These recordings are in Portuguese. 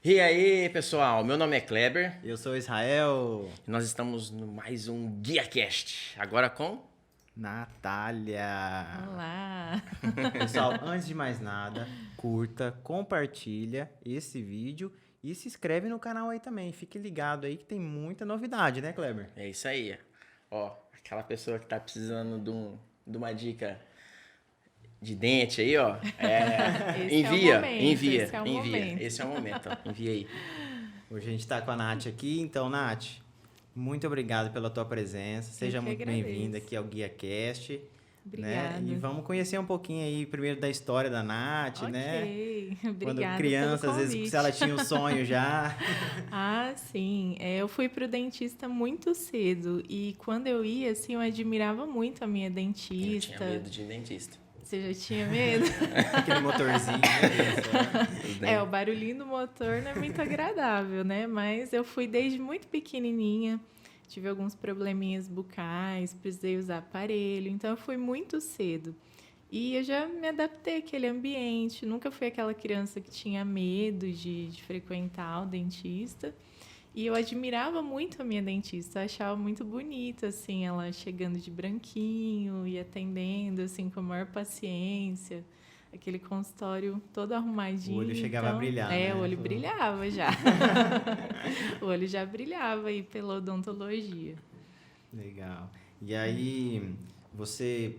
E aí, pessoal, meu nome é Kleber Eu sou Israel. e nós estamos no mais um GuiaCast, agora com... Natália. Olá! Pessoal, antes de mais nada, curta, compartilha esse vídeo e se inscreve no canal aí também. Fique ligado aí que tem muita novidade, né, Kleber? É isso aí, ó, aquela pessoa que tá precisando de uma dica de dente aí, ó, envia. Esse é o momento, ó, envia aí. Hoje a gente tá com a Nath aqui, então, Nath, muito obrigado pela tua presença. Seja muito bem-vinda aqui ao GuiaCast. Obrigada. Né? E vamos conhecer um pouquinho aí, primeiro, da história da Nath, né? Obrigada. Quando criança, às vezes, se ela tinha um sonho já. Ah, sim. Eu fui pro dentista muito cedo. E quando eu ia, assim, eu admirava muito a minha dentista. Eu tinha medo de dentista. Você já tinha medo? Aquele motorzinho, né? O barulhinho do motor não é muito agradável, né? Mas eu fui desde muito pequenininha. Tive alguns probleminhas bucais, precisei usar aparelho. Então, eu fui muito cedo. E eu já me adaptei àquele ambiente. Nunca fui aquela criança que tinha medo de frequentar o dentista. E eu admirava muito a minha dentista. Eu achava muito bonita, assim, ela chegando de branquinho e atendendo, assim, com a maior paciência. Aquele consultório todo arrumadinho. O olho chegava a brilhar, né? O olho brilhava já. O olho já brilhava aí pela odontologia. Legal. E aí, você,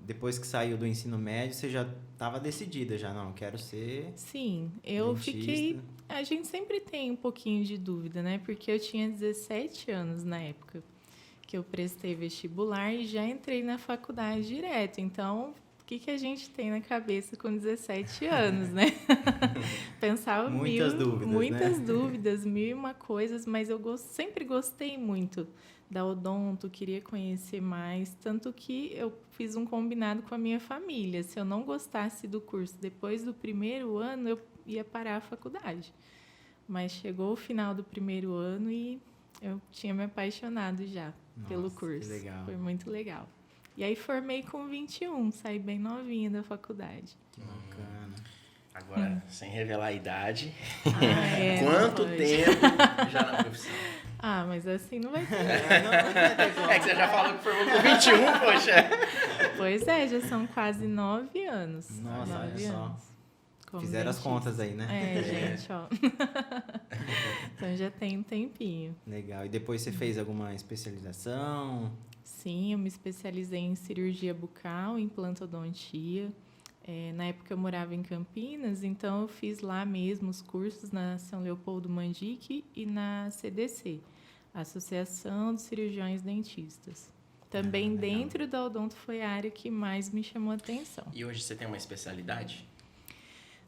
depois que saiu do ensino médio, você já estava decidida, já não, quero ser Sim, eu dentista. fiquei... A gente sempre tem um pouquinho de dúvida, né? Porque eu tinha 17 anos na época que eu prestei vestibular e já entrei na faculdade direto. Então, o que a gente tem na cabeça com 17 anos, né? Pensava muitas dúvidas, mil e uma coisas, mas eu sempre gostei muito da odonto, queria conhecer mais, tanto que eu fiz um combinado com a minha família. Se eu não gostasse do curso depois do primeiro ano, eu ia parar a faculdade. Mas chegou o final do primeiro ano e eu tinha me apaixonado já pelo curso. Que legal. Foi muito legal. E aí formei com 21, saí bem novinha da faculdade. Que bacana. Agora, sem revelar a idade, quanto tempo já na profissão? Ah, mas assim não vai ter. É que você já falou que formou com 21, poxa. Pois é, já são quase 9 anos. Nossa, 9 olha só. anos. Como Fizeram as dentista. contas aí, né? Gente, ó. Então já tem um tempinho. Legal. E depois você fez alguma especialização? Sim, eu me especializei em cirurgia bucal, implantodontia. Na época eu morava em Campinas, então eu fiz lá mesmo os cursos na São Leopoldo Mandique e na CDC, Associação de Cirurgiões Dentistas. Também dentro da odonto foi a área que mais me chamou a atenção. E hoje você tem uma especialidade?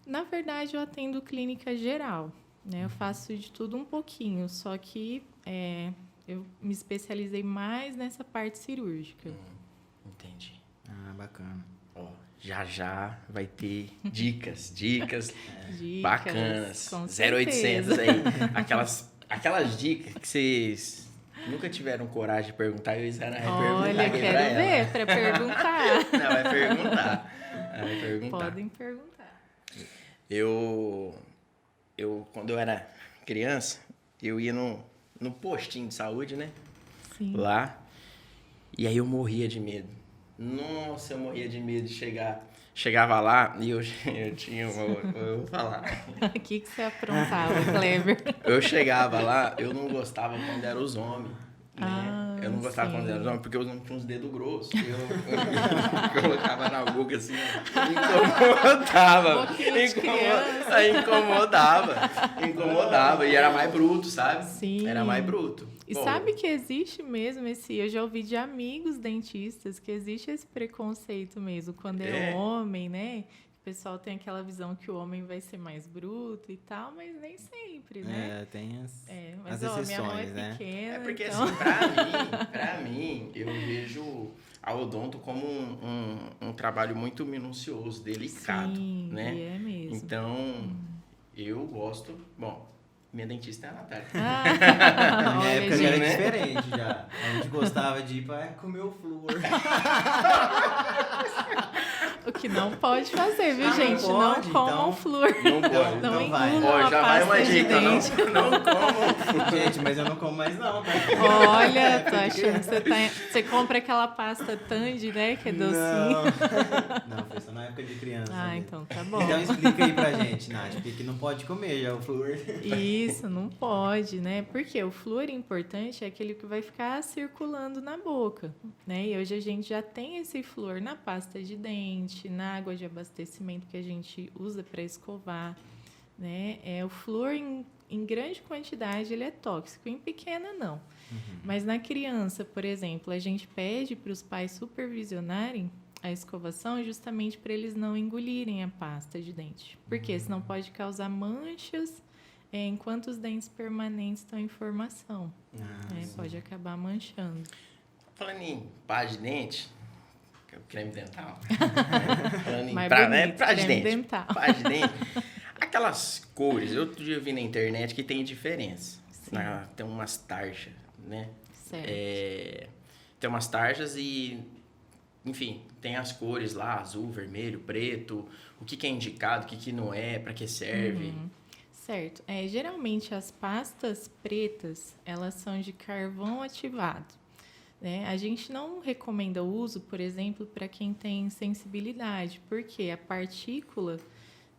Na verdade, eu atendo clínica geral, né? Eu faço de tudo um pouquinho, só que eu me especializei mais nessa parte cirúrgica. Entendi. Ah, bacana. Ó, já vai ter dicas Dicas, bacanas. com 0800 certeza. aí. Aquelas dicas que vocês nunca tiveram coragem de perguntar e o Israel vai perguntar. Olha, aqui quero pra ela. ver para perguntar. Não, vai perguntar. Vai perguntar. Podem perguntar. Eu, quando eu era criança, eu ia no postinho de saúde, né? Sim. Lá. E aí eu morria de medo. Nossa, eu morria de medo de chegar. Chegava lá e eu tinha... Eu vou falar. O que você aprontava, Kleber? Eu chegava lá, eu não gostava quando eram os homens. Né? Ah, Eu não gostava sim. quando eram os homens, porque os homens tinham uns dedos grossos. Eu colocava na boca assim, incomodava. Boquinha de criança. Incomodava. E era mais bruto, sabe? Sim. Era mais bruto. E Pô, sabe que existe mesmo eu já ouvi de amigos dentistas que existe esse preconceito mesmo, quando é homem, né? O pessoal tem aquela visão que o homem vai ser mais bruto e tal, mas nem sempre, né? Tem Mas as minha mão é exceções, né? pequena, É porque então... assim, pra mim, eu vejo a odonto como um trabalho muito minucioso, delicado, Sim, né? é mesmo. Então, eu gosto... Bom, minha dentista é a Natália. Na minha Olha, época já era né? diferente já. A gente gostava de ir pra comer o flúor. O que não pode fazer, viu, Ah, não gente? Não pode, comam então. flúor. Não pode. Não Então vai. engulam Ó, a já vai uma pasta de dica, dente. não como. Gente, mas eu não como mais não, tá? Olha, tô achando que você compra aquela pasta Tandy, né? Que é docinho. Não, foi só na época de criança. Ah, mesmo. então tá bom. Então explica aí pra gente, Nath, porque que não pode comer já o flúor. Isso, não pode, né? Porque o flúor importante é aquele que vai ficar circulando na boca, né? E hoje a gente já tem esse flúor na pasta de dente, na água de abastecimento que a gente usa para escovar, né? O flúor em grande quantidade ele é tóxico, em pequena não. Mas na criança, por exemplo, a gente pede para os pais supervisionarem a escovação justamente para eles não engolirem a pasta de dente. Porque senão pode causar manchas enquanto os dentes permanentes estão em formação. Pode acabar manchando. Falando em pasta de dente, que é o creme dental. Falando em Mais pra bonito, de creme dente. dental. Pasta de dente. Aquelas cores, eu outro dia vi na internet que tem diferença. Sim. Tem umas tarjas, né? Certo. Tem umas tarjas e, enfim, tem as cores lá, azul, vermelho, preto, o que é indicado, o que não é, para que serve. Certo. Geralmente as pastas pretas, elas são de carvão ativado. Né? A gente não recomenda o uso, por exemplo, para quem tem sensibilidade, porque a partícula,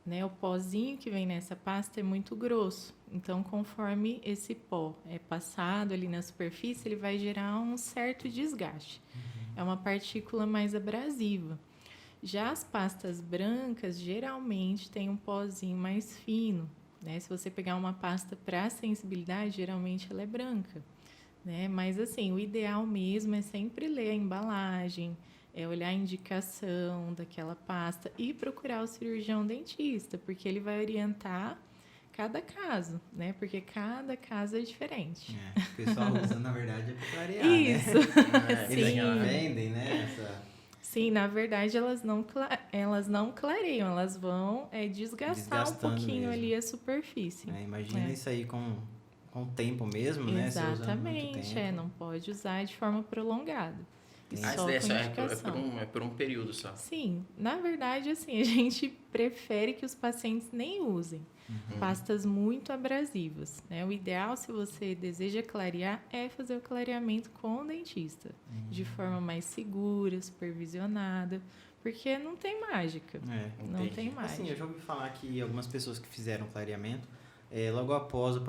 né, o pozinho que vem nessa pasta é muito grosso. Então, conforme esse pó é passado ali na superfície, ele vai gerar um certo desgaste. É uma partícula mais abrasiva. Já as pastas brancas, geralmente, tem um pozinho mais fino. Né? Se você pegar uma pasta para sensibilidade, geralmente ela é branca. Né? Mas, assim, o ideal mesmo é sempre ler a embalagem, olhar a indicação daquela pasta e procurar o cirurgião dentista, porque ele vai orientar cada caso, né? Porque cada caso é diferente. O pessoal usa, na verdade, é para clarear, Isso. né? Sim. Eles vendem, né? Sim, na verdade, elas não clareiam, elas vão desgastar um pouquinho mesmo ali a superfície. Imagina isso aí com o tempo mesmo, né? Você usando muito Exatamente, tempo. não pode usar de forma prolongada. E Isso só daí com indicação. é por um período só. Sim, na verdade, assim, a gente prefere que os pacientes nem usem pastas muito abrasivas, né? O ideal, se você deseja clarear, é fazer o clareamento com o dentista, de forma mais segura, supervisionada, porque não tem mágica. Não tem mágica. Assim, eu já ouvi falar que algumas pessoas que fizeram clareamento, logo após o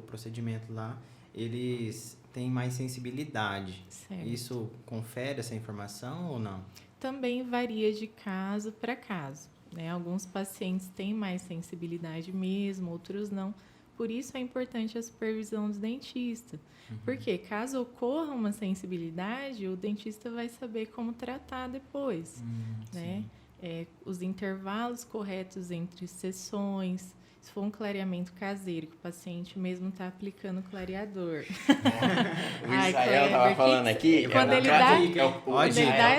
procedimento lá, eles têm mais sensibilidade. Certo. Isso confere essa informação ou não? Também varia de caso para caso. Né? Alguns pacientes têm mais sensibilidade mesmo, outros não. Por isso é importante a supervisão do dentista. Porque caso ocorra uma sensibilidade, o dentista vai saber como tratar depois. Né? Os intervalos corretos entre sessões. Se for um clareamento caseiro, que o paciente mesmo está aplicando clareador. O Israel estava falando aqui. Quando ele dá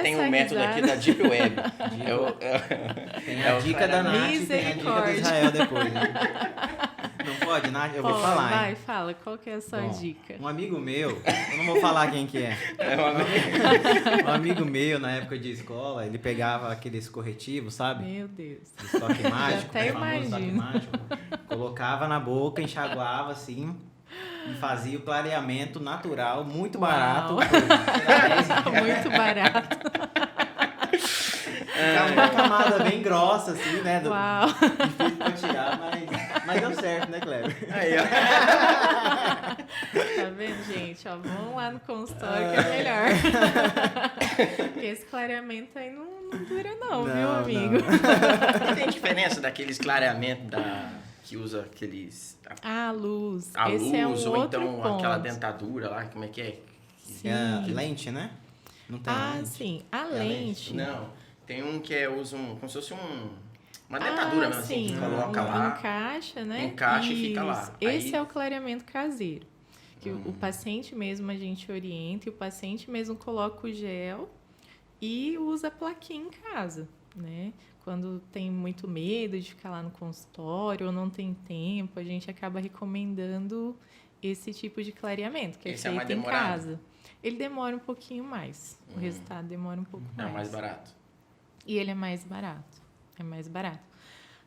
tem essa um método risada. aqui da Deep Web. Tem a dica da Nath e tem a dica do Israel depois. Né? Não pode, Nath? Eu vou falar. Vai, fala. Qual que é a sua dica? Um amigo meu, eu não vou falar quem que é. Um amigo meu, na época de escola, ele pegava aqueles corretivos, sabe? Meu Deus. Estoque mágico, até o famoso estoque imagino. mágico. Colocava na boca, enxaguava assim e fazia o clareamento natural, muito barato. Uau. Muito barato. Ficava uma camada bem grossa, assim, né? Uau. Difícil pra tirar, mas deu certo, né, Cleber? Aí, ó. Tá vendo, gente? Ó, vamos lá no consultório que é melhor. Porque esse clareamento aí não dura não, viu, amigo? Não. Tem diferença daqueles clareamentos que usa aqueles... A luz. A Esse luz, é um ou outro então ponto. aquela dentadura lá, como é que é? Sim. Lente, né? Não tem lente. Sim. A É lente. Não, tem um que usa como se fosse uma dentadura mesmo, assim, sim. que coloca lá. Encaixa, né? Encaixa e fica lá. Isso. Esse Aí- é o clareamento caseiro. Que o paciente mesmo a gente orienta e o paciente mesmo coloca o gel e usa a plaquinha em casa, né? Quando tem muito medo de ficar lá no consultório ou não tem tempo, a gente acaba recomendando esse tipo de clareamento, que é Esse é mais feito em demorado? casa. Ele demora um pouquinho mais. O resultado demora um pouco É mais. mais barato. E ele é mais barato. É mais barato.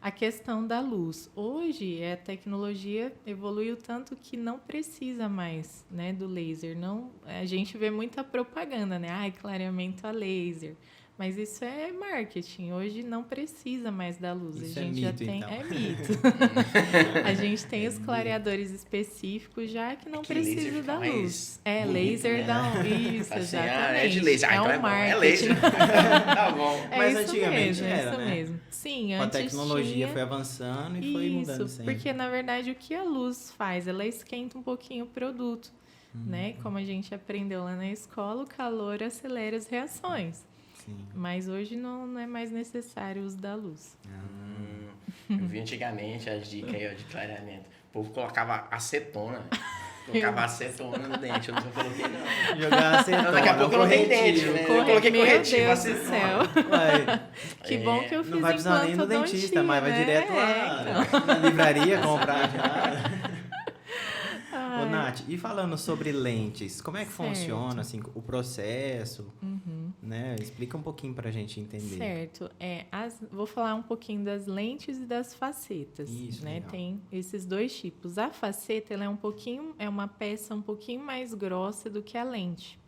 A questão da luz. Hoje, a tecnologia evoluiu tanto que não precisa mais, né, do laser. Não, a gente vê muita propaganda, né? Ai, clareamento a laser. Mas isso é marketing. Hoje não precisa mais da luz. Isso a é gente mito, já tem. então. É mito. A gente tem os clareadores específicos já que não Que precisa laser fica da mais luz. É, bonito, laser né? dá um. Isso, Assim, exatamente. é de laser. É então um é bom. É marketing. laser. Tá bom. É Mas isso antigamente mesmo, era, isso né? mesmo. Sim, Com a antes tecnologia tinha... foi avançando e foi mudando Isso, sempre. porque na verdade o que a luz faz? Ela esquenta um pouquinho o produto, né? Como a gente aprendeu lá na escola, o calor acelera as reações. Sim. Mas hoje não é mais necessário o uso da luz. Eu vi antigamente as dicas aí, ó, de clareamento. O povo colocava acetona. Colocava acetona no dente. Eu nunca coloquei, não. Jogar acetona, Daqui a pouco não tem dente, né? Eu coloquei Meu corretivo, Deus acetona. do céu. Ué, Que bom que eu fiz não vai precisar nem do implantodontia, dentista, mas vai né? direto lá na livraria comprar já. Ô, Ai. Nath, e falando sobre lentes, como é que Certo. funciona assim, o processo? Né? Explica um pouquinho pra gente entender. Certo. Vou falar um pouquinho das lentes e das facetas. Isso, né? legal. Tem esses dois tipos. A faceta ela é uma peça um pouquinho mais grossa do que a lente.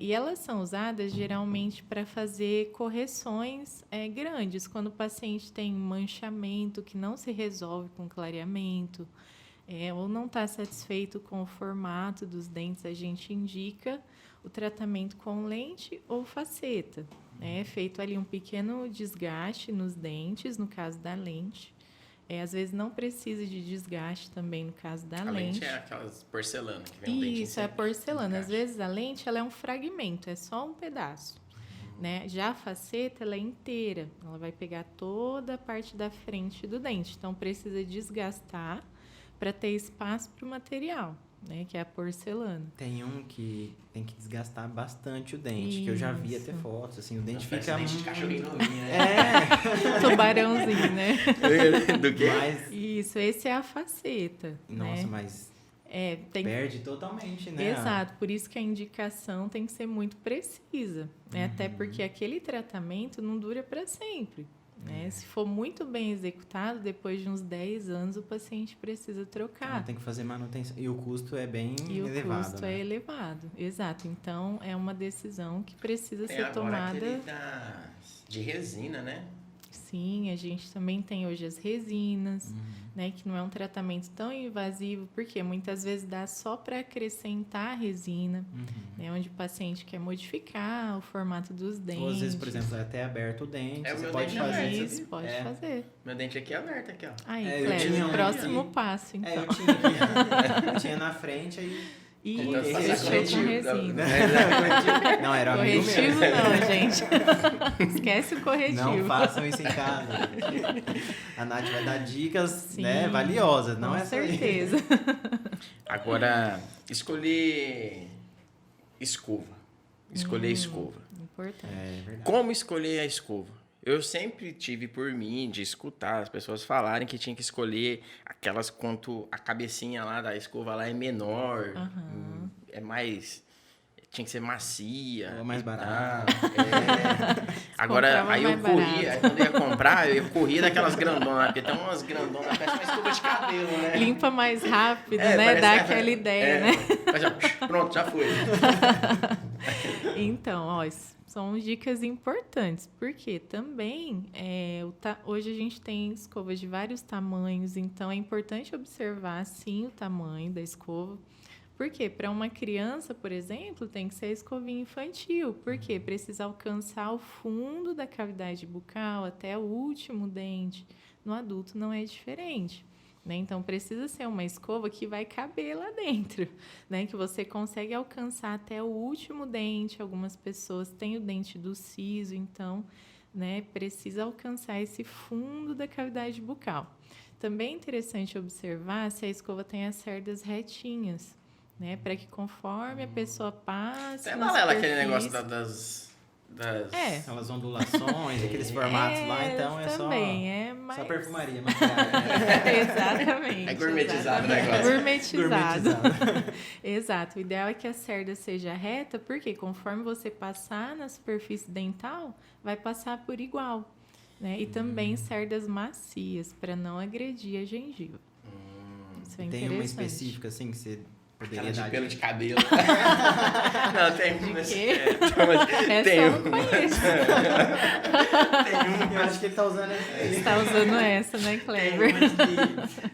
E elas são usadas geralmente para fazer correções grandes, quando o paciente tem manchamento que não se resolve com clareamento, ou não está satisfeito com o formato dos dentes, a gente indica o tratamento com lente ou faceta. É feito ali um pequeno desgaste nos dentes, no caso da lente. Às vezes não precisa de desgaste também no caso da A lente. lente é aquelas porcelana que vem um dentinho Isso, é sempre. porcelana. Às Encaixa. vezes a lente ela é um fragmento, é só um pedaço. Né? Já a faceta ela é inteira, ela vai pegar toda a parte da frente do dente. Então precisa desgastar para ter espaço para o material, né? Que é a porcelana. Tem um que tem que desgastar bastante o dente, que eu já vi até Isso. fotos, assim, o dente Parece fica dente de cachorrinho muito... novinho, né? Tubarãozinho, né? Do quê? Mas, Isso, esse é a faceta. nossa, né? mas Tem perde totalmente, né? Exato, por isso que a indicação tem que ser muito precisa, né? Até porque aquele tratamento não dura para sempre, né? Se for muito bem executado, depois de uns 10 anos o paciente precisa trocar. Tem que fazer manutenção. E o custo é bem E elevado, o custo né? é elevado, exato. Então, é uma decisão que precisa Tem ser agora tomada. aquele de resina, né? Sim, a gente também tem hoje as resinas, né, que não é um tratamento tão invasivo, porque muitas vezes dá só para acrescentar a resina, né, onde o paciente quer modificar o formato dos dentes. Ou às vezes, por exemplo, é até aberto o dente, É, o você meu pode dente fazer. aberto, Isso, pode fazer. Meu dente aqui é aberto, aqui, ó. Aí, eu Cléber, tinha um próximo aqui. passo, então. Eu tinha aqui. Eu tinha na frente, aí... E Então, Coloquei passar fechou com corretivo, resina. Não, era amigo Corretivo meu. não, gente. Esquece o corretivo. Não façam isso em casa. A Nath vai dar dicas, Sim, né, valiosas, não com é só isso. certeza. Agora, escolher escova. Escolher escova. Importante. É verdade. Como escolher a escova? Eu sempre tive por mim de escutar as pessoas falarem que tinha que escolher aquelas quanto a cabecinha lá da escova lá é menor, é mais... Tinha que ser macia. Ou mais e barato. tal. Agora, Comprava aí eu mais corria, barato. aí quando eu ia comprar, eu corria daquelas grandonas, porque tem umas grandonas, parece uma escova de cabelo, né? Limpa mais rápido, É, né? parece Dá que- aquela ideia, é, né? mas, ó, pronto, já foi. Então, ó, são dicas importantes, porque também hoje a gente tem escovas de vários tamanhos, então é importante observar, sim, o tamanho da escova. Porque para uma criança, por exemplo, tem que ser a escovinha infantil, porque precisa alcançar o fundo da cavidade bucal até o último dente. No adulto não é diferente. Né? Então, precisa ser uma escova que vai caber lá dentro, né? Que você consegue alcançar até o último dente. Algumas pessoas têm o dente do siso, então, né, precisa alcançar esse fundo da cavidade bucal. Também é interessante observar se a escova tem as cerdas retinhas, né? Para que conforme a pessoa passe É na balela aquele negócio superfície- Aquelas ondulações, aqueles formatos lá, então é também, é mais... só perfumaria, maquiagem. Exatamente. É gourmetizado o exatamente. negócio. Gourmetizado. Exato. O ideal é que a cerda seja reta, porque conforme você passar na superfície dental, vai passar por igual. Né? E também cerdas macias, para não agredir a gengiva. Isso é Tem uma específica, assim, que você poderia Aquela dar de pelo dica? de cabelo. Não, tem De umas... quê? Tem Essa eu não conheço. Eu acho que ele tá usando essa aí. Você tá usando essa, né, Kleber?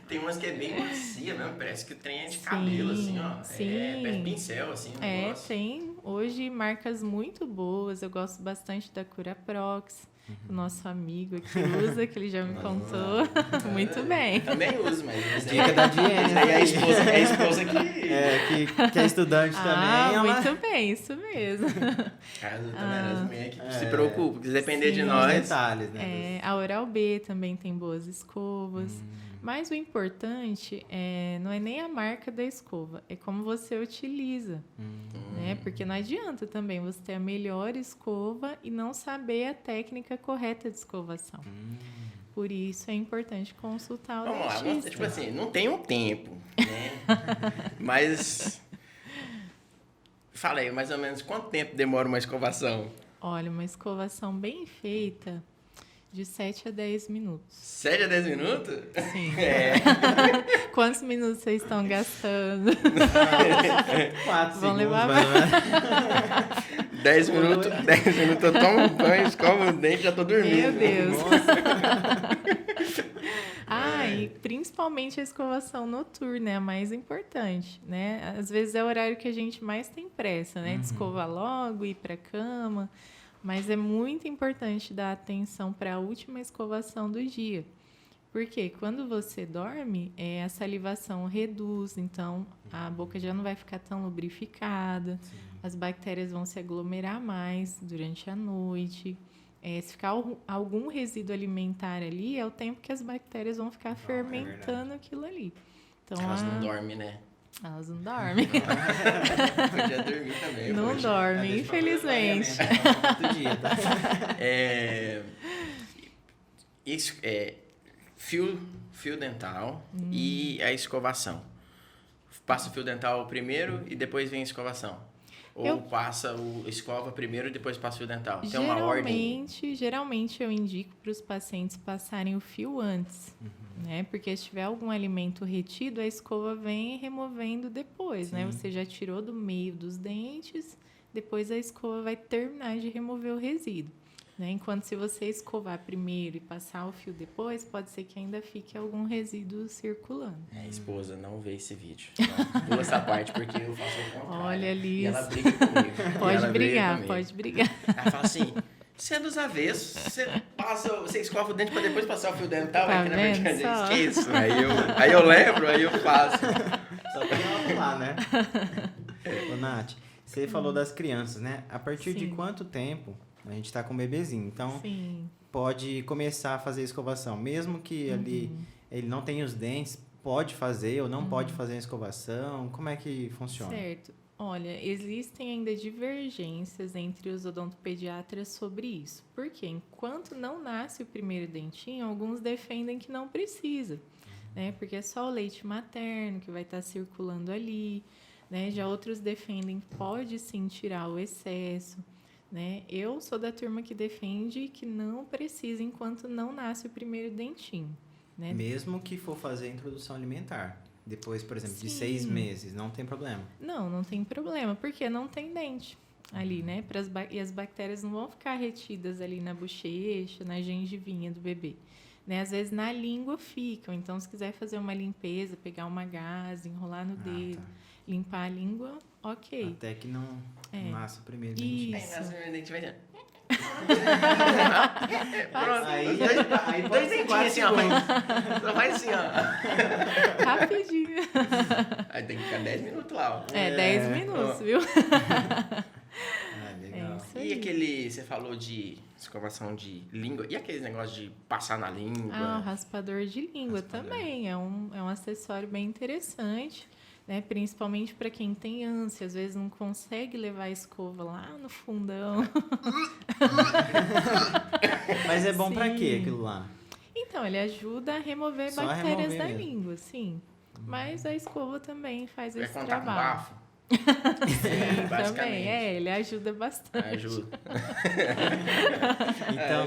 Tem umas que é bem macia mesmo, parece que o trem é de cabelo, assim, ó. Sim. Parece pincel, assim, o É, negócio. tem hoje marcas muito boas. Eu gosto bastante da Curaprox. O nosso amigo aqui usa, que ele já me contou. Muito bem. Também uso, mas esse Dica da Diene. esse daí é a esposa que... Que é estudante também. Ela... Muito bem, isso mesmo. Cara, também as mulheres que se preocupam, porque se depender de Sim. Os nós... detalhes, né? A Oral-B também tem boas escovas. Mas o importante não é nem a marca da escova, é como você utiliza. Né? Porque não adianta também você ter a melhor escova e não saber a técnica correta de escovação. Por isso é importante consultar o Vamos lá, dentista. tipo assim, não tem um tempo, né? Mas... Fala aí, mais ou menos, quanto tempo demora uma escovação? Olha, uma escovação bem feita, de 7 a 10 minutos. 7 a 10 minutos? Sim. Quantos minutos vocês estão gastando? 4 Vão segundos, levar mais ou menos. 10 minutos eu tomo um banho, escovo o dente e já tô dormindo. Meu Deus. Nossa. E principalmente a escovação noturna é a mais importante, né? Às vezes é o horário que a gente mais tem pressa, né? De escovar logo, ir para cama. Mas é muito importante dar atenção para a última escovação do dia. Porque quando você dorme, a salivação reduz, então a boca já não vai ficar tão lubrificada, as bactérias vão se aglomerar mais durante a noite. Se ficar algum resíduo alimentar ali, é o tempo que as bactérias vão ficar fermentando aquilo ali. Então, Elas não dormem, né? Elas não dormem. Podia dormir também. Não dormem, infelizmente. Todo dia, tá? Isso fio dental e a escovação. Passa o fio dental primeiro e depois vem a escovação. Ou escova primeiro e depois passa o fio dental. Tem uma ordem. Geralmente eu indico para os pacientes passarem o fio antes. Né? Porque se tiver algum alimento retido, a escova vem removendo depois. Né? Você já tirou do meio dos dentes, depois a escova vai terminar de remover o resíduo. Né? Enquanto se você escovar primeiro e passar o fio depois, pode ser que ainda fique algum resíduo circulando. Esposa, não vê esse vídeo. Não, pula essa parte, porque eu faço o contrário. Olha, Liz. E ela briga comigo. Pode brigar. Ela fala assim, você é dos avessos, você escova o dente pra depois passar o fio dental. Tá aqui na vendo verdade só? esqueço. Aí eu lembro, aí eu faço. Só pra não lá, né? Ô, Nath, você falou das crianças, né? A partir de quanto tempo a gente tá com um bebezinho? Então, pode começar a fazer escovação. Mesmo que ali ele não tenha os dentes, pode fazer ou não pode fazer a escovação? Como é que funciona? Certo. Olha, existem ainda divergências entre os odontopediatras sobre isso. Porque enquanto não nasce o primeiro dentinho, alguns defendem que não precisa, né? Porque é só o leite materno que vai estar circulando ali, né? Já outros defendem que pode sim tirar o excesso, né? Eu sou da turma que defende que não precisa enquanto não nasce o primeiro dentinho, né? Mesmo que for fazer a introdução alimentar. Depois, por exemplo, de 6 meses, não tem problema? Não tem problema, porque não tem dente ali, né? E as bactérias não vão ficar retidas ali na bochecha, na gengivinha do bebê. Né? Às vezes na língua ficam, então se quiser fazer uma limpeza, pegar uma gaze, enrolar no dedo, limpar a língua, ok. Até que não nasce o primeiro dentinho. Isso. Aí nasce o primeiro dente, vai ter... Aí Dois dentinhos assim, ó. Só faz assim, ó. Rapidinho. Aí tem que ficar 10 minutos lá, ó. 10 minutos, viu? Legal. Isso E aí. aquele, você falou de escovação de língua, e aquele negócio de passar na língua? O raspador de língua também é um acessório bem interessante. né? Principalmente para quem tem ânsia, às vezes não consegue levar a escova lá no fundão. Mas é bom para Sim. quê aquilo lá? Então, ele ajuda a remover Só bactérias remover da mesmo. língua, sim. Mas a escova também faz Vai esse contar com trabalho. bafo? Sim, basicamente. também. Ele ajuda bastante. Ajuda. Então,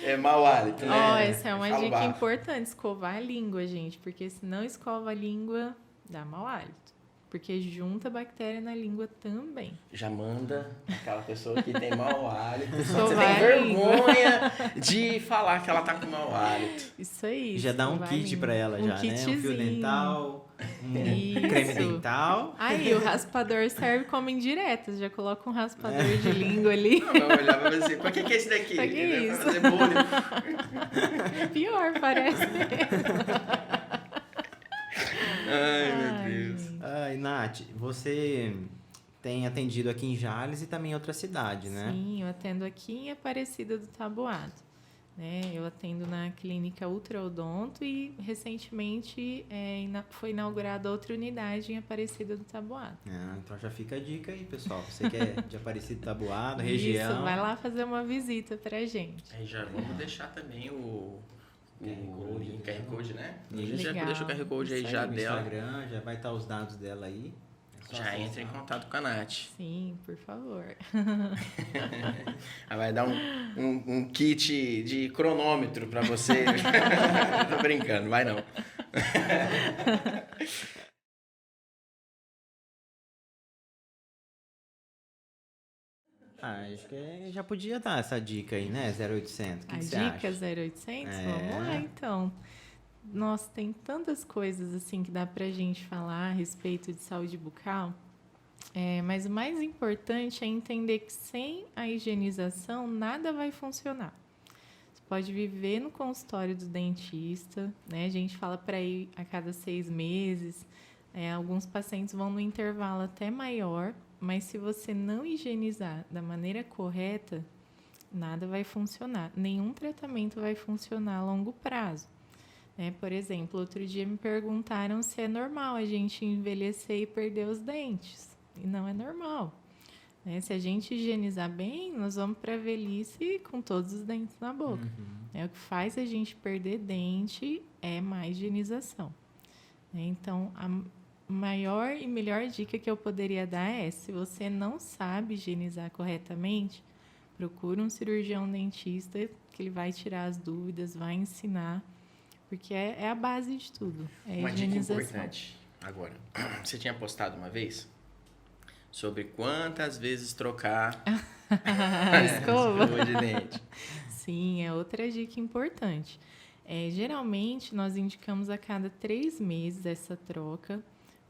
É mau hálito, né? Ó, essa é uma Fala o dica bafo. importante, escovar a língua, gente. Porque se não escova a língua, dá mau hálito. Porque junta bactéria na língua também. Já manda aquela pessoa que tem mau hálito. Você Escovar tem a língua. vergonha de falar que ela tá com mau hálito. Isso aí. já dá um escovar a kit língua. para ela, já, né? Um fio kitzinho. dental, um Isso. creme dental. Aí, o raspador serve como indiretas. Já coloca um raspador de língua ali. Vai olhar pra você. Pra que é esse daqui? Pra que Ele isso? vai fazer bolha. Pior, parece. Ai, meu Deus. gente. Ai, Nath, você tem atendido aqui em Jales e também em outra cidade, né? Sim, eu atendo aqui em Aparecida do Taboado. Né? Eu atendo na clínica Ultraodonto e recentemente foi inaugurada outra unidade em Aparecida do Taboado. Então já fica a dica aí, pessoal. Você que é de Aparecida do Taboado, Isso, região. vai lá fazer uma visita pra gente. Aí já vamos deixar também o QR Code, né? A Isso. gente já Legal. deixa o QR Code aí Isso já No dela. Instagram, já vai estar os dados dela aí. É só Já acessar. entra em contato com a Nath. Sim, por favor. Ela vai dar um kit de cronômetro pra você. Tô brincando, vai não. Acho que já podia dar essa dica aí, né? 0800. O que A que você dica acha? 0800? É. Vamos lá, então. Nossa, tem tantas coisas assim que dá pra gente falar a respeito de saúde bucal. Mas o mais importante é entender que sem a higienização nada vai funcionar. Você pode viver no consultório do dentista, né? A gente fala para ir a cada 6 meses. Alguns pacientes vão no intervalo até maior, mas se você não higienizar da maneira correta, nada vai funcionar. Nenhum tratamento vai funcionar a longo prazo. Por exemplo, outro dia me perguntaram se é normal a gente envelhecer e perder os dentes. E não é normal. Se a gente higienizar bem, nós vamos para a velhice com todos os dentes na boca. O que faz a gente perder dente é má higienização. Então, a maior e melhor dica que eu poderia dar é, se você não sabe higienizar corretamente, procure um cirurgião dentista que ele vai tirar as dúvidas, vai ensinar, porque é a base de tudo. Uma dica importante agora. Você tinha postado uma vez sobre quantas vezes trocar a escova de dente. Sim, é outra dica importante. Geralmente, nós indicamos a cada 3 meses essa troca.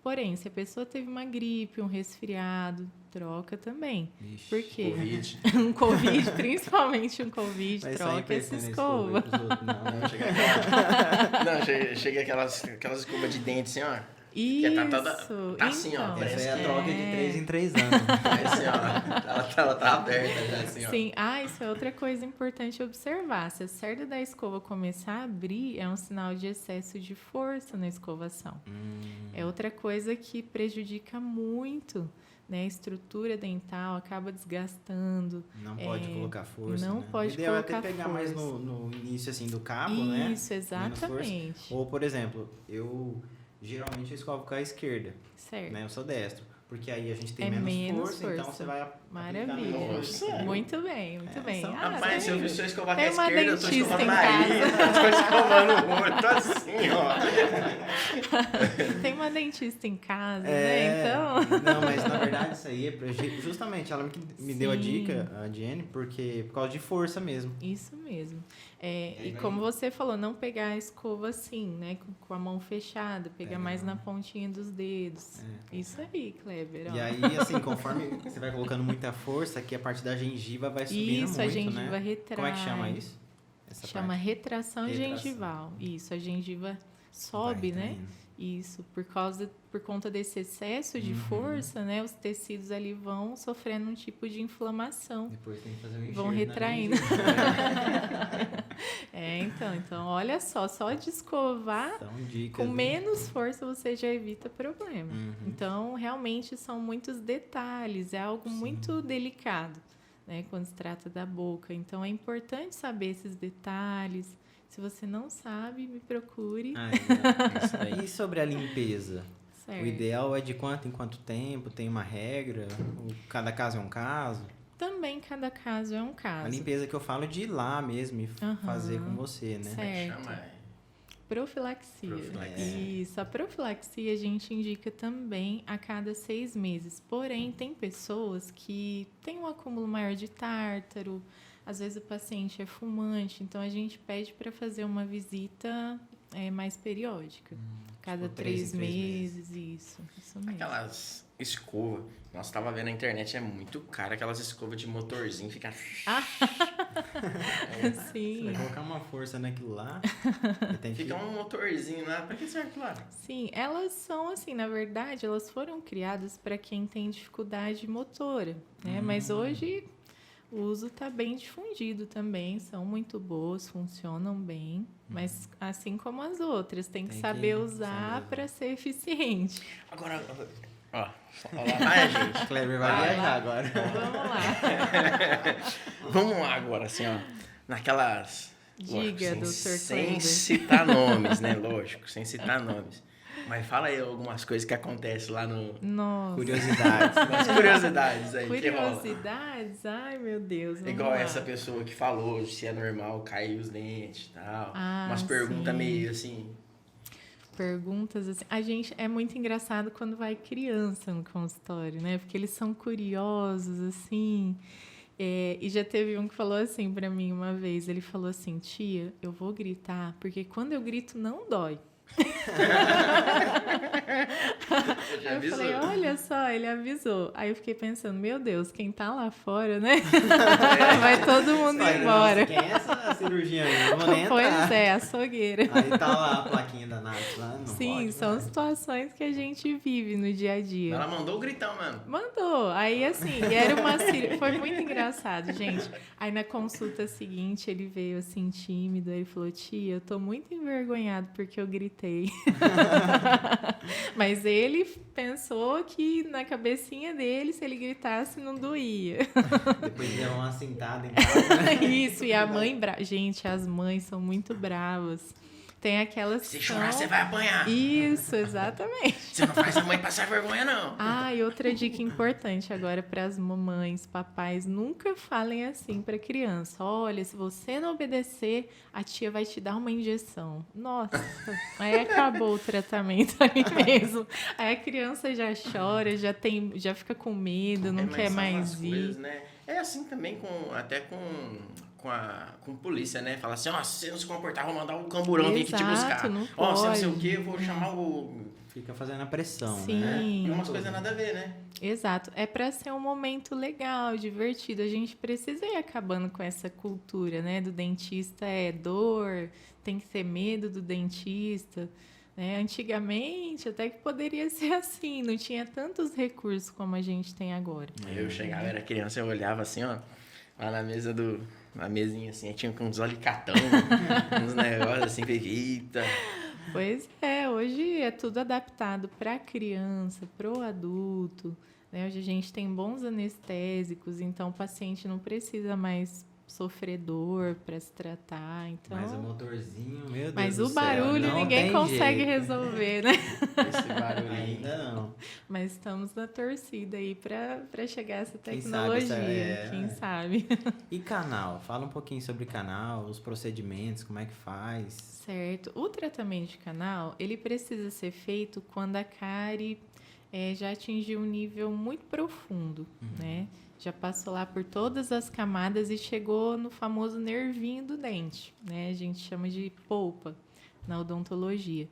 Porém, se a pessoa teve uma gripe, um resfriado, troca também. Ixi, Por quê? Covid. Um Covid, principalmente um Covid, Vai sair troca essa emprestando escova. pros outros, não, né? Chega aquelas escovas de dente assim, ó. Isso. Tá assim, ó. Então, Essa Parece é a que troca de 3 em 3 anos. assim, ó. Ela tá aberta já, assim, ó. Sim, isso é outra coisa importante observar. Se a cerda da escova começar a abrir, é um sinal de excesso de força na escovação. É outra coisa que prejudica muito, né? A estrutura dental acaba desgastando. Não pode colocar força, Não né? pode O ideal é colocar até pegar mais força. no início, assim, do cabo, né? Isso, exatamente. Ou, por exemplo, geralmente eu escovo com a esquerda, Certo. né? Eu sou destro. Porque aí a gente tem É menos menos força, então força. você vai Maravilha. aplicar Nossa. menos. Muito bem, muito bem. são- Rapaz, se eu escovar com a Tem uma esquerda, eu tô dentista escovando em o nariz, eu tô escovando o olho, tô assim, ó. Tem uma dentista em casa, né? Então. Não, mas na verdade isso aí é justamente ela que me deu a Sim. dica, a Jenny, porque por causa de força mesmo. Isso mesmo. E como você falou, não pegar a escova assim, né? Com a mão fechada, pegar mais na pontinha dos dedos. Isso aí, Kleber. Ó. E aí, assim, conforme você vai colocando muita força, aqui a parte da gengiva vai subindo Isso, muito, a gengiva né? retrai. Como é que chama isso? Essa Chama parte? retração Retração. gengival. Isso, a gengiva sobe, Vai né? indo. Isso, por conta desse excesso de força, né? Os tecidos ali vão sofrendo um tipo de inflamação. Depois tem que fazer um enxerto. Vão retraindo. Então, olha só de escovar, com menos força você já evita problema. Então, realmente são muitos detalhes, é algo muito delicado, né? Quando se trata da boca. Então, é importante saber esses detalhes. Se você não sabe, me procure. E sobre a limpeza? Certo. O ideal é de quanto em quanto tempo? Tem uma regra? Cada caso é um caso? Também cada caso é um caso. A limpeza que eu falo de ir lá mesmo e fazer com você, né? Certo. Profilaxia. Isso. A profilaxia a gente indica também a cada 6 meses. Porém, tem pessoas que têm um acúmulo maior de tártaro. Às vezes o paciente é fumante, então a gente pede para fazer uma visita mais periódica. Cada 3 meses, isso mesmo. Aquelas escovas, nossa, tava vendo na internet, é muito caro, aquelas escovas de motorzinho, fica... Sim. Você vai colocar uma força naquilo lá, fica um motorzinho lá, pra que serve aquilo lá? Sim, elas são assim, na verdade, elas foram criadas para quem tem dificuldade motora, né? Mas hoje... O uso está bem difundido também, são muito boas, funcionam bem, mas assim como as outras, tem que saber usar para ser eficiente. Agora, vai, gente. Kleber vai viajar agora. Vamos lá. Vamos lá agora, assim, ó, naquelas... Diga, doutor sem citar nomes, né? Lógico, sem citar nomes. Mas fala aí algumas coisas que acontecem lá no... Nossa. Curiosidades. As curiosidades aí Curiosidades? Ai, meu Deus. Igual essa pessoa que falou se é normal cair os dentes e tal. Umas perguntas meio assim... Perguntas assim... A gente... É muito engraçado quando vai criança no consultório, né? Porque eles são curiosos, assim... e já teve um que falou assim pra mim uma vez. Ele falou assim, tia, eu vou gritar, porque quando eu grito não dói. Eu falei, olha só, ele avisou. Aí eu fiquei pensando, meu Deus, quem tá lá fora, né? Vai todo mundo embora. Quem é essa cirurgia aí? Não vou nem entrar. Pois é, açougueira. Aí tá lá a plaquinha da Nath lá. Sim, são situações que a gente vive no dia a dia. Ela mandou o gritão, mano. Mandou. Aí assim, era uma foi muito engraçado, gente. Aí na consulta seguinte, ele veio assim tímido, aí falou, tia, eu tô muito envergonhado porque eu gritei. Mas ele pensou que na cabecinha dele, se ele gritasse, não doía. Depois deu uma assentada em casa, né? Isso, e a mãe... Gente, as mães são muito bravas. Tem aquelas... Se chorar, você vai apanhar. Isso, exatamente. Você não faz a mãe passar vergonha, não. E outra dica importante agora para as mamães, papais, nunca falem assim para criança. Olha, se você não obedecer, a tia vai te dar uma injeção. Nossa, aí acabou o tratamento ali mesmo. Aí a criança já chora, já fica com medo, não quer mais ir. Coisas, né? É assim também até com polícia, né? Fala assim, se você não se comportar, vou mandar um camburão vir aqui te buscar. Não se não sei o quê, eu vou chamar o... Fica fazendo a pressão, Sim. né? Tem umas coisas nada a ver, né? Exato. É para ser um momento legal, divertido. A gente precisa ir acabando com essa cultura, né? Do dentista é dor, tem que ter medo do dentista. Né? Antigamente, até que poderia ser assim. Não tinha tantos recursos como a gente tem agora. Eu chegava, era criança, eu olhava assim, ó, lá na mesa na mesinha assim, tinha uns alicatão, uns negócios assim, eita... Pois é, hoje é tudo adaptado para a criança, para o adulto. Né? Hoje a gente tem bons anestésicos, então o paciente não precisa mais sofrer dor para se tratar. Então... Mas o motorzinho, meu Deus Mas do o céu, barulho ninguém consegue resolver, né? Esse barulho ainda não. Mas estamos na torcida aí para chegar a essa tecnologia, quem sabe. E canal? Fala um pouquinho sobre canal, os procedimentos, como é que faz? Certo. O tratamento de canal, ele precisa ser feito quando a cárie já atingiu um nível muito profundo, né? Já passou lá por todas as camadas e chegou no famoso nervinho do dente, né? A gente chama de polpa na odontologia.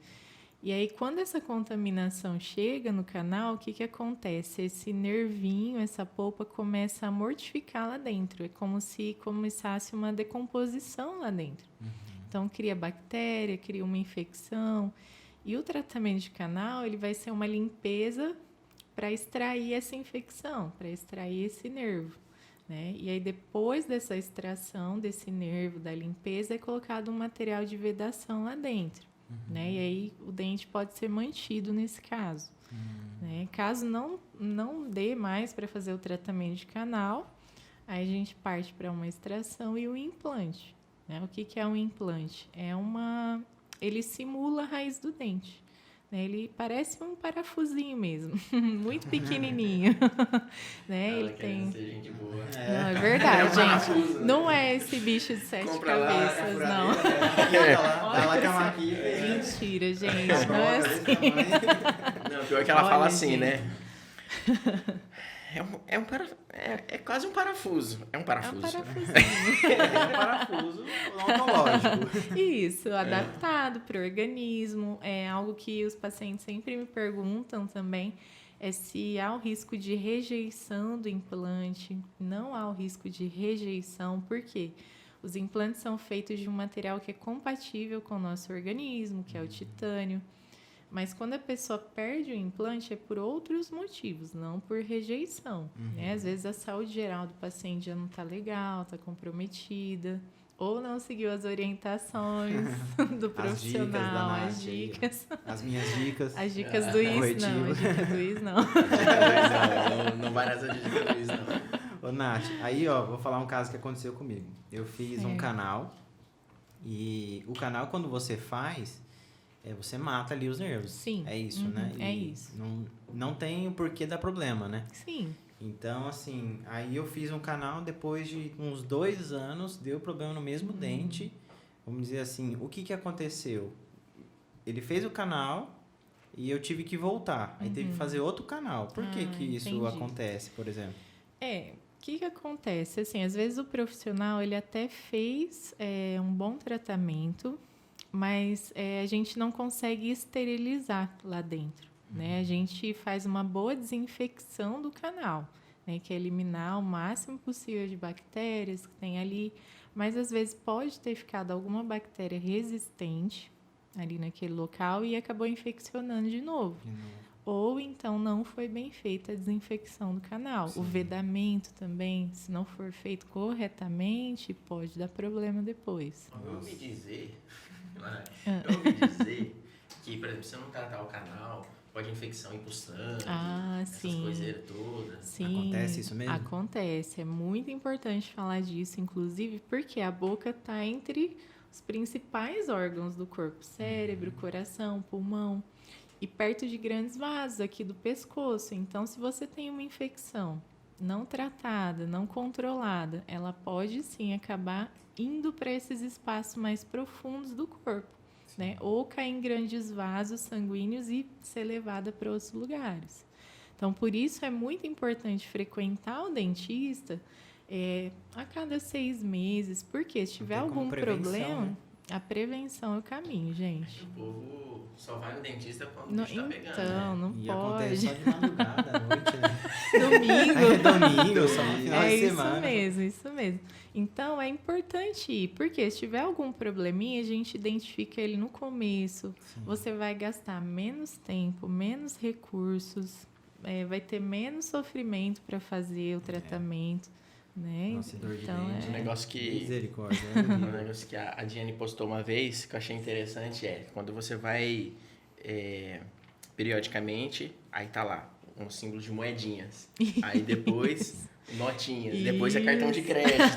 E aí, quando essa contaminação chega no canal, o que acontece? Esse nervinho, essa polpa começa a mortificar lá dentro. É como se começasse uma decomposição lá dentro. Então, cria bactéria, cria uma infecção. E o tratamento de canal, ele vai ser uma limpeza para extrair essa infecção, para extrair esse nervo, né? E aí, depois dessa extração desse nervo, da limpeza, é colocado um material de vedação lá dentro, né? E aí, o dente pode ser mantido nesse caso. Né? Caso não dê mais para fazer o tratamento de canal, aí a gente parte para uma extração e o implante. Né? O que é um implante? Ele simula a raiz do dente. Né? Ele parece um parafusinho mesmo, muito pequenininho. Né? Ele tem... ser gente boa. Não, é verdade, gente. Não é esse bicho de 7 cabeças, não. Mentira, gente. Não é assim. Não, pior que ela fala assim, gente. Né? É quase um parafuso. É um parafuso. É um parafusinho. É um parafuso odontológico. Isso, adaptado para o organismo. É algo que os pacientes sempre me perguntam também. É se há o risco de rejeição do implante. Não há o risco de rejeição. Por quê? Os implantes são feitos de um material que é compatível com o nosso organismo, que é o titânio. Mas quando a pessoa perde o implante é por outros motivos, não por rejeição. Né? Às vezes a saúde geral do paciente já não está legal, está comprometida, ou não seguiu as orientações do profissional, as dicas. As minhas dicas. As dicas do IS, não. A dica do IS, não. Não vai nessa dica do IS, não. Ô, Nath, aí, ó, vou falar um caso que aconteceu comigo. Eu fiz um canal, e o canal, quando você faz... você mata ali os nervos. Sim. É isso, né? É isso. Não tem o porquê dar problema, né? Sim. Então, assim, aí eu fiz um canal, depois de uns 2 anos, deu problema no mesmo dente. Vamos dizer assim, o que aconteceu? Ele fez o canal e eu tive que voltar. Aí teve que fazer outro canal. Por que isso acontece, por exemplo? O que acontece? Assim, às vezes o profissional, ele até fez um bom tratamento, mas a gente não consegue esterilizar lá dentro, né? A gente faz uma boa desinfecção do canal, né? Que é eliminar o máximo possível de bactérias que tem ali, mas às vezes pode ter ficado alguma bactéria resistente ali naquele local e acabou infeccionando de novo. Ou então não foi bem feita a desinfecção do canal. Sim. O vedamento também, se não for feito corretamente, pode dar problema depois. Eu ouvi dizer que, por exemplo, se você não tratar o canal, pode infecção ir pro sangue, essas coiseiras todas. Sim, acontece isso mesmo? Acontece. É muito importante falar disso, inclusive, porque a boca está entre os principais órgãos do corpo. Cérebro, coração, pulmão. E perto de grandes vasos aqui do pescoço. Então, se você tem uma infecção não tratada, não controlada, ela pode sim acabar indo para esses espaços mais profundos do corpo, né? Ou cair em grandes vasos sanguíneos e ser levada para outros lugares. Então, por isso é muito importante frequentar o dentista a cada 6 meses, porque se tiver algum problema, né? A prevenção é o caminho, gente. O povo só vai no dentista quando o bicho tá pegando. Então, né? não e pode. Acontece só de madrugada, à noite, né? Domingo, só no final de semana. Isso mesmo. Então, é importante ir, porque se tiver algum probleminha, a gente identifica ele no começo. Sim. Você vai gastar menos tempo, menos recursos, vai ter menos sofrimento para fazer o tratamento. Né? Nossa, dor de então, dente. Um negócio que... Misericórdia. Um negócio que a Diane postou uma vez, que eu achei interessante, quando você vai periodicamente, aí tá lá, um símbolo de moedinhas. Aí depois, notinhas. Isso. Depois é cartão de crédito.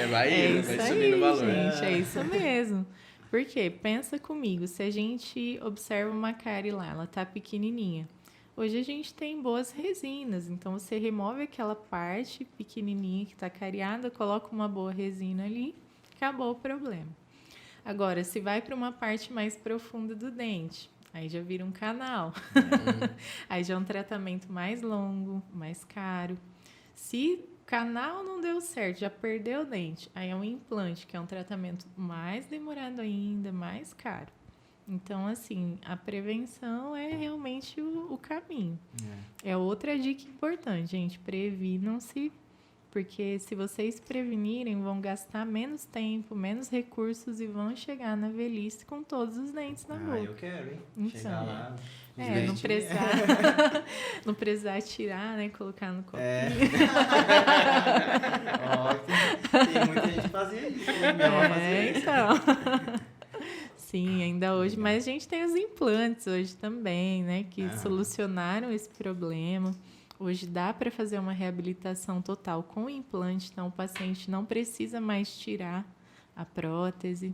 Vai subindo o valor. Gente, é isso mesmo. Porque, pensa comigo, se a gente observa uma cárie lá, ela tá pequenininha. Hoje a gente tem boas resinas, então você remove aquela parte pequenininha que está cariada, coloca uma boa resina ali, acabou o problema. Agora, se vai para uma parte mais profunda do dente, aí já vira um canal. Aí já é um tratamento mais longo, mais caro. Se o canal não deu certo, já perdeu o dente, aí é um implante, que é um tratamento mais demorado ainda, mais caro. Então, assim, a prevenção é realmente o caminho. É outra dica importante, gente. Previnam-se Porque se vocês prevenirem, vão gastar menos tempo, menos recursos e vão chegar na velhice com todos os dentes na boca. Eu quero, hein? Então, chegar lá. Não precisar tirar, né? Colocar no copinho. Tem muita gente que fazia isso. Então. Sim, ainda hoje. Mas a gente tem os implantes hoje também, né? Que solucionaram esse problema. Hoje dá para fazer uma reabilitação total com implante, então o paciente não precisa mais tirar a prótese,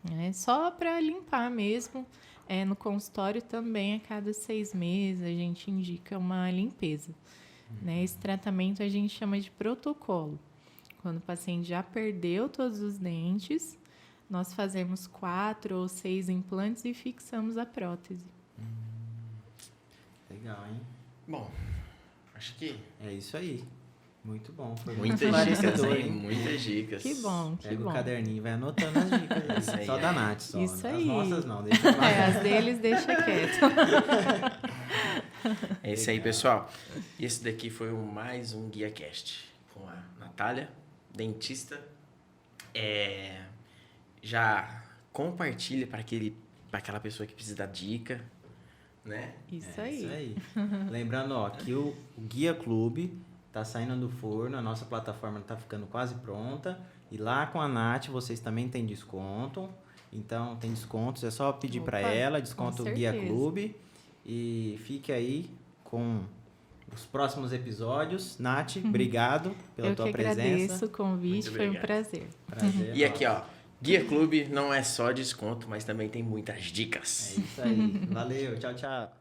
né? Só para limpar mesmo. No consultório também, a cada 6 meses, a gente indica uma limpeza. Né? Esse tratamento a gente chama de protocolo. Quando o paciente já perdeu todos os dentes, nós fazemos 4 ou 6 implantes e fixamos a prótese. Legal, hein? Bom, acho que... É isso aí. Muito bom. Foi muitas dicas, hein? Muitas dicas. Que bom, que Pega bom. o caderninho e vai anotando as dicas. Aí. Só da Nath, só. Isso aí. As nossas não, deixa lá. As deles deixa quieto. É isso aí, pessoal. Esse daqui foi mais um GuiaCast com a Natália, dentista. Já compartilha para aquela pessoa que precisa da dica, né? Isso aí. Lembrando, ó, que o Guia Clube tá saindo do forno, a nossa plataforma tá ficando quase pronta. E lá com a Nath vocês também têm desconto. Então, tem descontos, é só pedir para ela, desconto Guia Clube. E fique aí com os próximos episódios. Nath, obrigado pela tua presença. Eu que agradeço o convite, foi um prazer. E aqui, ó, Guia Clube não é só desconto, mas também tem muitas dicas. É isso aí. Valeu, tchau, tchau.